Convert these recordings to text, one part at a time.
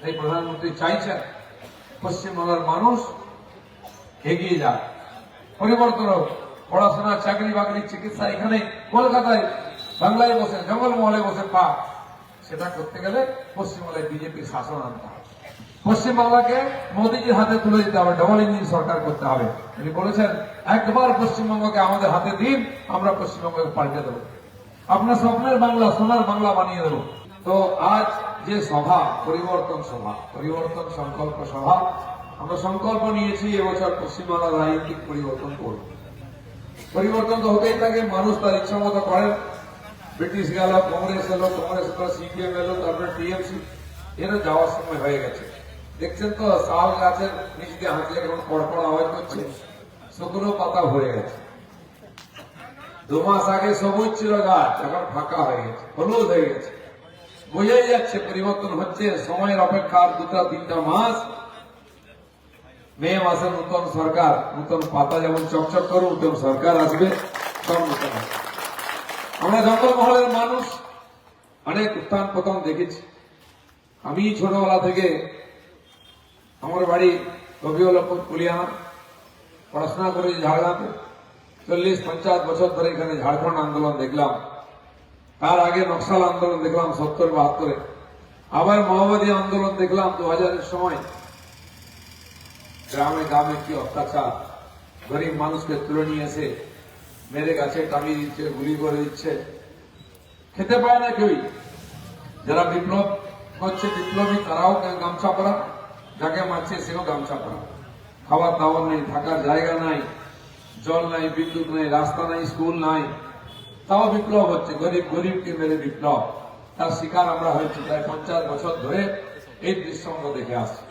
এই প্রধানমন্ত্রী চাইছেন পশ্চিমবাংলার মানুষ এগিয়ে যাক, পরিবর্তন হোক, পড়াশোনা, চাকরি বাকরি, চিকিৎসা এখানে কলকাতায় বাংলায় বসে জঙ্গলমহলে বসে পাক। সেটা করতে গেলে পশ্চিমবাংলায় বিজেপির শাসন আনতে হবে, পশ্চিমবাংলাকে মোদীজির হাতে তুলে দিতে হবে, ডবল ইঞ্জিন সরকার করতে হবে। তিনি বলেছেন একবার পশ্চিমবঙ্গকে আমাদের হাতে দিন, আমরা পশ্চিমবঙ্গকে পাল্টে দেবো, আপনার স্বপ্নের বাংলা সোনার বাংলা বানিয়ে দেবো। তো আজ যে সভা, পরিবর্তন সভা, পরিবর্তন সংকল্প সভা, আমরা সংকল্প নিয়েছি এবছর পশ্চিমবাংলার রাজনৈতিক পরিবর্তন করব। পরিবর্তন তো হতেই থাকে, মানুষ তার ইচ্ছা মতো করেন। ব্রিটিশ গেল, কংগ্রেস এলো, সিপিএম এলো, তারপরে টিএমসি, এরা যাওয়ার সময় হয়ে গেছে। দেখছেন তো শাল গাছের নিচ দিয়ে হাঁটলে এখন পড়পড় আওয়াজ করছে, শুকনো পাতা হয়ে গেছে। 2 মাস আগে সবুজ ছিল গাছ, এখন ফাঁকা হয়ে গেছে, হলুদ হয়ে গেছে। বোঝাই যাচ্ছে পরিবর্তন হচ্ছে, সময়ের অপেক্ষা 2-3 মাস। মে মাসে নতুন সরকার, নতুন পাতা যেমন চকচক করে নতুন সরকার আসবে, সব নতুন। আমরা জঙ্গলমহলের মানুষ অনেক উত্থান পতন দেখেছি। আমি ছোটবেলা থেকে, আমার বাড়ি রবিউলপুর কুলিয়ানা, পড়াশোনা করেছি ঝাড়গ্রামে। 40-50 বছর ধরে এখানে ঝাড়খণ্ড আন্দোলন দেখলাম, তার আগে নকশাল আন্দোলন দেখলাম 70-72-এ, আবার মাওবাদী আন্দোলন দেখলাম 2000-এর সময়। গ্রামে গ্রামে কি অত্যাচার, গরিব মানুষকে তুলে নিয়ে এসে মেরে গাছে টাঙিয়ে দিচ্ছে, গুলি করে দিচ্ছে, খেতে পায় না কেউই। যারা বিপ্লব করছে, বিপ্লবী, তারাও গামছা পরা, যাকে মারছে সেও গামছা পরা। খাবার দাবার নেই, থাকার জায়গা নাই, জল নাই, বিদ্যুৎ নেই, রাস্তা নাই, স্কুল নাই, তাও বিপ্লব হচ্ছে। গরিব গরিবকে মেরে বিপ্লব, তার শিকার আমরা হয়েছি। প্রায় 50 বছর ধরে এই দৃশ্য আমরা দেখে আসছি।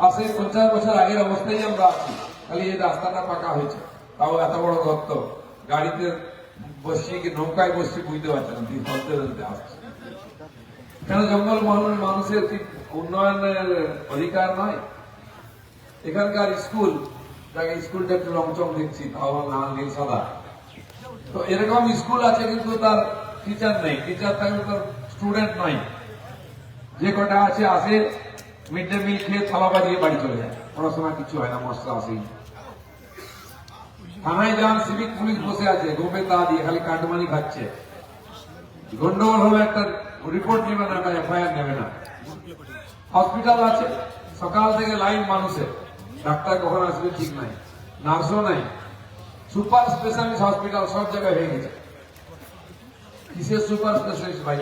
আর সেই 50 বছর আগের অবস্থায় আমরা আছি। খালি এই রাস্তাটা পাকা হয়েছে, তাও এত বড় গর্ত, গাড়িতে বসিয়ে কি নৌকায় বসিয়ে বুঝতে পারছে না, ধরতে ধরতে আসছে। কেন জঙ্গলমহলের মানুষের কি উন্নয়নের অধিকার নয়? এখানকার স্কুল, যাকে স্কুলটা একটু রংচং দেখছি, তাও লাল নীল সাদা, তো এরকম স্কুল আছে কিন্তু তার টিচার নেই, টিচার থাকলে তার স্টুডেন্ট নাই। যে কটা আছে আসে মিড ডে মিল খেয়ে থালা বাজিয়ে বাড়ি চলে যায়, পড়াশোনা কিছু হয় না, মাস্টার আসেই। থানায় যান, সিভিক পুলিশ বসে আছে গোপে তা দিয়ে, খালি কাটমানি খাচ্ছে। গন্ডগোল হলে একটা রিপোর্ট নেবে না, একটা এফআইআর নেবে না। হসপিটাল আছে, সকাল থেকে লাইন মানুষের, ডাক্তার কখন আসবে ঠিক নাই, নার্সও নাই। সুপার স্পেশালিস্ট হসপিটাল সব জায়গায় হয়ে গেছে। কিসের সুপার স্পেশালিস্ট ভাই?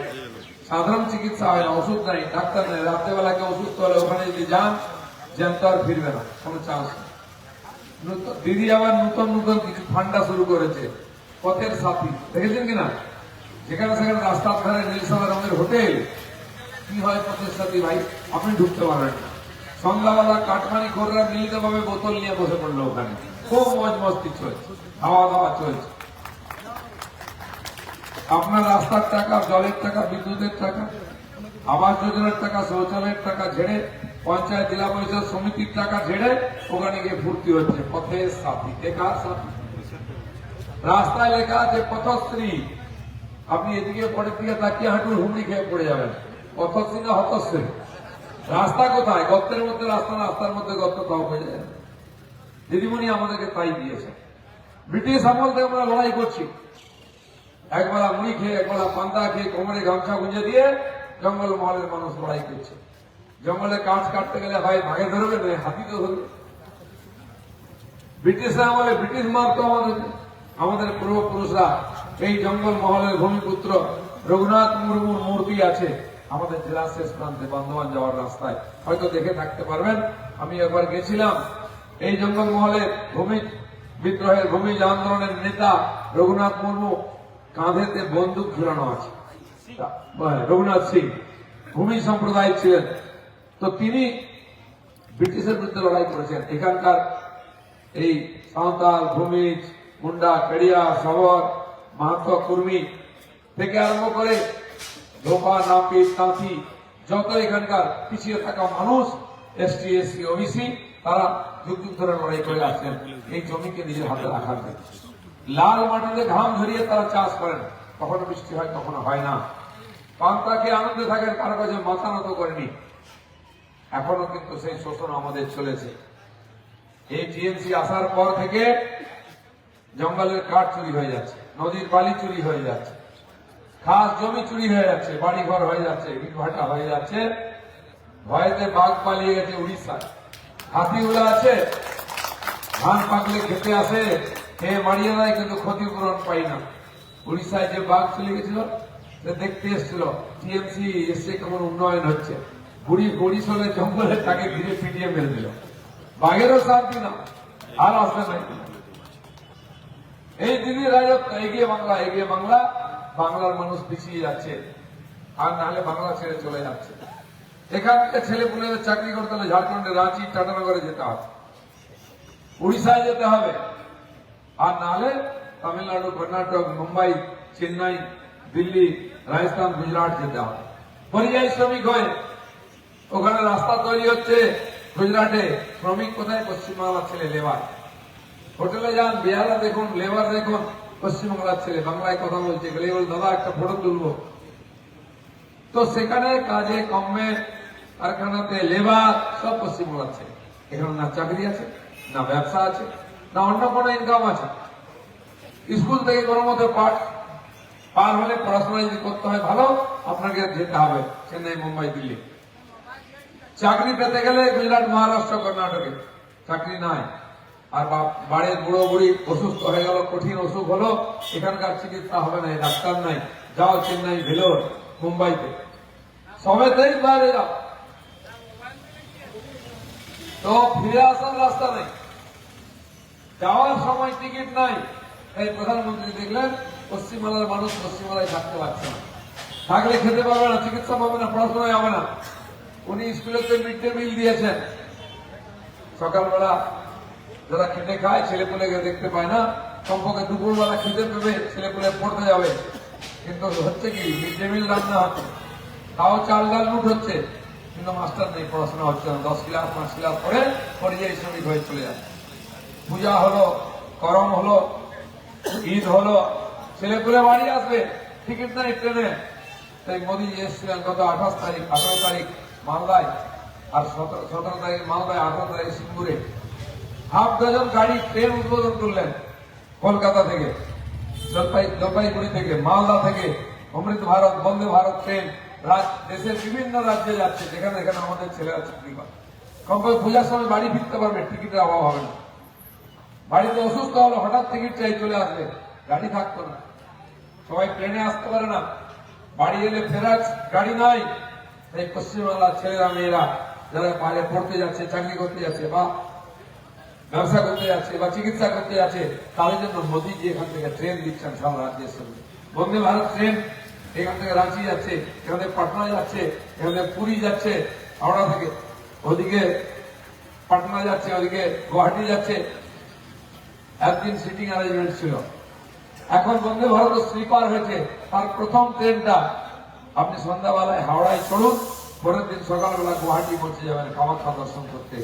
সাধারণ চিকিৎসা হয় না, ওষুধ নাই, ডাক্তার নেই। রাত্রেবেলাকে ওষুধ হলে ওখানে যদি যান, জ্যান্ত আর ফিরবে না, কোনো চান্স নেই। দিদি আবার নতুন নতুন কিছু ফান্ডা শুরু করেছে, পথের সাথী, দেখেছেন কিনা? যেখানে সেখানে রাস্তার ধারে নীল সাদা রঙের হোটেল। কি হয় পথের সাথী ভাই? আপনি ঢুকতে পারবেন না। সন্ধ্যাবেলা কাটমানি খোররা মিলিত ভাবে বোতল নিয়ে বসে পড়লো ওখানে, খুব মজ মস্তি চলছে, খাওয়া দাওয়া চলছে। আপনার রাস্তার টাকা, জলের টাকা, বিদ্যুতের টাকা, আবাস যোজনার টাকা, শৌচালয়ের টাকা ঝেড়ে, পঞ্চায়েত জেলা পরিষদ সমিতির টাকা ঝেড়ে ওখানে গিয়ে ফুর্তি হচ্ছে। পথের সাথী, কার সাথী? রাস্তায় লেখা আছে পথশ্রী, আপনি এদিকে পরের দিকে তাকিয়ে হাঁটুর হুমড়ি খেয়ে পড়ে যাবেন। পথশ্রী না হতশ্রী? রাস্তা কোথায়? গর্তের মধ্যে রাস্তা, রাস্তার মধ্যে গর্ত, তাও হয়ে যায়। দিদিমণি আমাদেরকে তাই দিয়েছে। ব্রিটিশ আমল থেকে আমরা লড়াই করছি, একবেলা মুড়ি খেয়ে, একবেলা পান্তা খেয়ে, কোমরে গামছা গুঁজে দিয়ে জঙ্গলমহলের মানুষ লড়াই করছে। জঙ্গলে কাঠ কাটতে গেলে হয় ভাগে ধরবে, নয় হাতিতে ধরবে। ব্রিটিশ আমলে ব্রিটিশ মারতো আমাদের পূর্বপুরুষরা। এই জঙ্গলমহলের ভূমিপুত্র রঘুনাথ মুর্মুর মূর্তি আছে আমাদের জেলার শেষ প্রান্তে, বর্ধমান যাওয়ার রাস্তায়, হয়তো দেখে থাকতে পারবেন। আমি একবার গেছিলাম। এই জঙ্গলমহলের ভূমি বিদ্রোহের, ভূমি আন্দোলনের নেতা রঘুনাথ মুর্মু, কাঁধেতে বন্দুক ঝুলানো আছে। রঘুনাথ সিং ভূমি সম্প্রদায় ছিলেন, তো তিনি ব্রিটিশের বিরুদ্ধে লড়াই করেছেন। এখানকার এই সাঁওতাল, ভূমিজ, মুন্ডা, কেড়িয়া, সবর, মাহাতো, কুর্মী থেকে আরম্ভ করে ধোপা, নাপিত, তাঁতি, যত এখানকার পিছিয়ে থাকা মানুষ, এসটি, এসসি, ওবিসি, তারা যুগ যুগ ধরে লড়াই করে আসছেন এই জমিকে নিজের হাতে রাখার জন্য। লাল মাটিতে ঘাম ঝরিয়ে তারা চাষ করেন, কখনো বৃষ্টি হয়, কখনো হয় না। পান্তাকে আনন্দে থাকেন, কারো কাছে মাথা নত করেনি। এখনো কিন্তু সেই শোষণ আমাদের চলেছে। এই টিএমসি আসার পর থেকে জঙ্গলের কাঠ চুরি হয়ে যাচ্ছে, নদীর বালি চুরি হয়ে যাচ্ছে, খাস জমি চুরি হয়ে যাচ্ছে, বাড়িঘর হয়ে যাচ্ছে, ইটভাটা হয়ে যাচ্ছে। ভয়েতে বাঘ পালিয়ে গেছে উড়িষ্যায়, হাতিগুলো আছে, ধান পাকলে খেতে আসে, খেয়ে মারিয়ে দেয়, কিন্তু ক্ষতিপূরণ পাই না। উড়িষ্যায় যে বাঘ চলে গেছিল সে দেখতে এসেছিল টিএমসি এসে কেমন উন্নয়ন হচ্ছে, বুড়ি চলে জঙ্গলে তাকে ঘিরে ফিটিয়ে মেরে দিল। বাঘেরও শান্তি না, আর আসবে নাই। এই দিদির রাজত্ব, এগিয়ে বাংলা, এগিয়ে বাংলা। বাংলার মানুষ পিছিয়ে যাচ্ছে, আর নাহলে বাংলা ছেড়ে চলে যাচ্ছে। এখান থেকে ছেলে পুলেদের চাকরি করতে হলে ঝাড়খণ্ডে রাঁচি, টাটানগরে যেতে হবে, উড়িষ্যায় যেতে হবে, আর নাহলে তামিলনাড়ু, কর্ণাটক, মুম্বাই, চেন্নাই, দিল্লি, রাজস্থান, গুজরাট যেতে হবে। পরিযায়ী শ্রমিক হয়ে ওখানে রাস্তা তৈরি হচ্ছে গুজরাটে, শ্রমিক কোথায়? পশ্চিমবাংলার ছেলে, লেবার। হোটেলে যান, বিহারে দেখুন, লেবার দেখুন, পশ্চিমবাংলার ছেলে বাংলায় কথা বলছে, গেলে বল দাদা একটা ফটো তুলবো। তো সেখানে কাজে কমে কারখানাতে লেবার সব পশ্চিমবাংলার ছেলে। এখানে না চাকরি আছে, না ব্যবসা আছে, না অন্য কোনো ইনকাম আছে। স্কুল থেকে কোনো মতো পার হলে পড়াশোনা যদি করতে হয় ভালো, আপনাকে যেতে হবে চেন্নাই, মুম্বাই, দিল্লি। চাকরি পেতে গেলে গুজরাট, মহারাষ্ট্র, কর্ণাটকে চাকরি নাই। আর বাড়ির বুড়ো বুড়ি অসুস্থ হয়ে গেল, কঠিন অসুখ হলো, এখানকার চিকিৎসা হবে না, ডাক্তার নাই, যাও চেন্নাই, ভেলোর, মুম্বাইতে, সবেতেই বাইরে যাও। তো ফিরে আসার রাস্তা নেই, যাওয়ার সময় টিকিট নাই। এই প্রধানমন্ত্রী দেখলেন পশ্চিমবাংলার মানুষ পশ্চিমবাংলায় থাকতে পারছে না, থাকলে খেতে পারবে না, চিকিৎসা পাবে না, পড়াশোনায় হবে না। উনি স্কুলেতে মিড ডে মিল দিয়েছেন, সকালবেলা যারা খেতে খায় ছেলেপুলেকে দেখতে পায় না, কমপক্ষে দুপুরবেলা খেতে পেবে, ছেলেপুলে পড়তে যাবে। কিন্তু হচ্ছে কি, মিড ডে মিল রান্না হচ্ছে, তাও চাল ডাল লুট হচ্ছে, কিন্তু মাস্টার নেই, পড়াশোনা হচ্ছে না। 10 ক্লাস 5 ক্লাস পরে পরিযায়ী শ্রমিক হয়ে চলে যাচ্ছে। পূজা হলো, করম হলো, ঈদ হলো, ছেলেপুলে বাড়ি আসবে, টিকিট নাই ট্রেনে। তাই মোদী এসেছিলেন গত 18 তারিখ, 18 তারিখ মালদায়, আর 17 তারিখ মালদায়, 18 তারিখ সিঙ্গুরে। হাফ ডজন গাড়ি ট্রেন উদ্বোধন করলেন, কলকাতা থেকে, জলপাইগুড়ি থেকে, মালদা থেকে, অমৃত ভারত, বন্দে ভারত ট্রেন দেশের বিভিন্ন রাজ্যে যাচ্ছে, যেখানে এখানে আমাদের ছেলেরা চাকরি করে। কমপক্ষে পূজার সময় বাড়ি ফিরতে পারবে, টিকিটের অভাব হবে না। বাড়িতে অসুস্থ হলো, হঠাৎ টিকিট চাই, চলে আসবে, গাড়ি থাকতো না, সবাই প্লেনে আসতে পারে না, বাড়ি এলে ফেরার গাড়ি নাই। তাই পশ্চিমবাংলার ছেলেরা মেয়েরা যারা বাইরে পড়তে যাচ্ছে, চাকরি করতে যাচ্ছে, বা ব্যবসা করতে যাচ্ছে, বা চিকিৎসা করতে যাচ্ছে, তাদের জন্য মোদীজি এখান থেকে ট্রেন দিচ্ছেন সারা রাজ্যের সঙ্গে। বন্দে ভারত ট্রেন এখান থেকে রাঁচি যাচ্ছে, এখান থেকে পাটনা যাচ্ছে, এখান থেকে পুরী যাচ্ছে, হাওড়া থেকে, ওদিকে পাটনা যাচ্ছে, ওদিকে গুয়াহাটি যাচ্ছে। একদিন সিটিং অ্যারেঞ্জমেন্ট ছিল, এখন বন্দে ভারত স্লিপার হয়েছে। তার প্রথম ট্রেনটা আপনি সন্ধ্যাবেলায় হাওড়ায় চড়ুন, পরের দিন সকালবেলা গুয়াহাটি পৌঁছে যাবেন কামাখ্যা দর্শন করতে।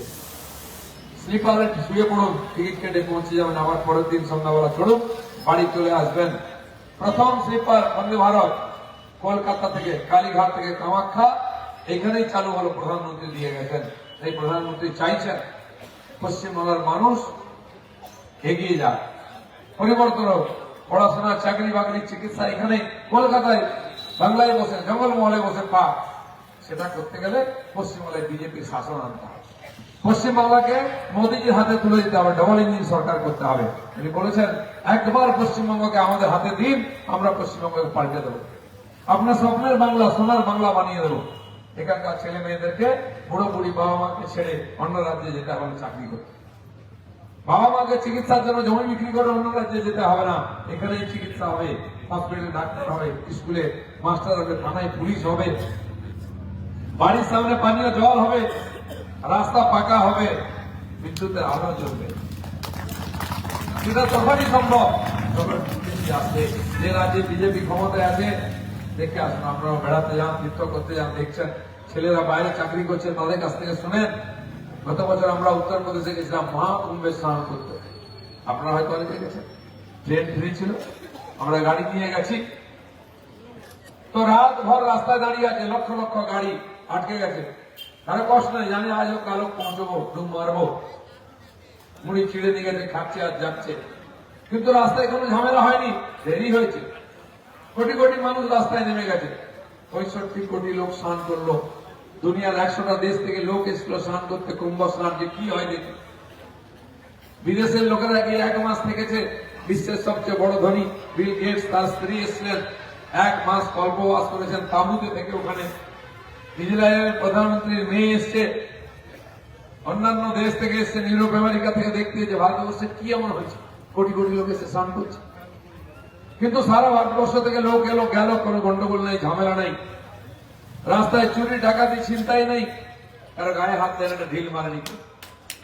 স্লিপারে শুয়ে পড়ুন, টিকিট কেটে পৌঁছে যাবেন, আবার পরের দিন সন্ধ্যাবেলা চড়ুন, বাড়ি চলে আসবেন। প্রথম স্লিপার বন্দে ভারত কলকাতা থেকে, কালীঘাট থেকে কামাখ্যা, এখানেই চালু হলো, প্রধানমন্ত্রী দিয়ে গেছেন। এই প্রধানমন্ত্রী চাইছেন পশ্চিমবাংলার মানুষ এগিয়ে যাক, পরিবর্তন হোক, পড়াশোনা, চাকরি বাকরি, চিকিৎসা এখানে কলকাতায়, বাংলায় বসে, জঙ্গলমহলে বসে পাক। সেটা করতে গেলে পশ্চিমবাংলায় বিজেপির শাসন আনতে হবে, পশ্চিমবাংলাকে মোদীজির হাতে তুলে দিতে হবে, ডবল ইঞ্জিন সরকার করতে হবে। তিনি বলেছেন একবার পশ্চিমবঙ্গকে আমাদের হাতে দিন, আমরা পশ্চিমবঙ্গকে পাল্টে দেবো, আপনার স্বপ্নের বাংলা, সোনার বাংলা বানিয়ে দেবো। এখানকার ছেলে মেয়েদেরকে, বুড়ো বুড়ি বাবা মাকে ছেড়ে অন্য রাজ্যে যেতে হবে চাকরি করতে, বাবা মাকে চিকিৎসার জন্য জমি বিক্রি করে অন্য রাজ্যে যেতে হবে না, এখানেই চিকিৎসা হবে, হসপিটালে ডাক্তার হবে, স্কুলে মাস্টার হবে, থানায় পুলিশ হবে, বাড়ির সামনে পানীয় জল হবে, রাস্তা পাকা হবে, বিদ্যুতের আলো জ্বলবে। সেটা তখনই সম্ভব যখন বিজেপি আসবে। যে রাজ্যে বিজেপি ক্ষমতায় আছে, দেখে আসুন, আপনারা বেড়াতে যান, তীর্থ করতে যান, দেখছেন ছেলেরা বাইরে চাকরি করছে, তাদের কাছ থেকে শুনেন। গত বছর আমরা উত্তরপ্রদেশে গেছিলাম মহাকুম্ভে স্নান করতে, আপনারা হয়তো অনেকে গেছেন, ট্রেন ফ্রি ছিল, আমরা গাড়ি নিয়ে গেছি। তো রাত ভর রাস্তায় দাঁড়িয়ে আছে, লক্ষ লক্ষ গাড়ি আটকে গেছে, তারা কষ্ট নেই, জানে আজ হোক কালো পৌঁছবো, ডুব মারবো, মুড়ি ছিঁড়ে নিয়ে গেছে, খাচ্ছে আর যাচ্ছে। কিন্তু রাস্তায় কোনো ঝামেলা হয়নি, দেরি হয়েছে। কোটি কোটি মানুষ রাস্তায় নেমে গেছে, 65 কোটি লোক স্নান করলো। দুনিয়ার 100টা দেশ থেকে লোক এসেছিল স্নান করতে, কুম্ভ স্নান যে কি হয় দেখি। বিদেশের লোকেরা গিয়ে 1 মাস থেকেছে। বিশ্বের সবচেয়ে বড় ধনী বিল গেটস তার স্ত্রী এসছিলেন, 1 মাস কল্পবাস করেছেন তাঁবুতে থেকে ওখানে। ইসরায়েলের প্রধানমন্ত্রীর মেয়ে এসছে, অন্যান্য দেশ থেকে এসছে, ইউরোপ আমেরিকা থেকে দেখতে যে ভারতবর্ষে কি এমন হয়েছে, কোটি কোটি লোক এসে স্নান করছে। কিন্তু সারা ভারতবর্ষ থেকে লোক এলো গেল, কোনো গন্ডগোল নেই, ঝামেলা নেই, রাস্তায় চুরি ডাকাতি চিন্তাই নেই, কারো গায়ে হাত দেয় না, ঢিল মারেনি।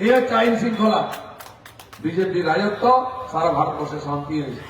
এই হচ্ছে আইন শৃঙ্খলা। বিজেপির রাজত্ব, সারা ভারতবর্ষে শান্তি হয়েছে।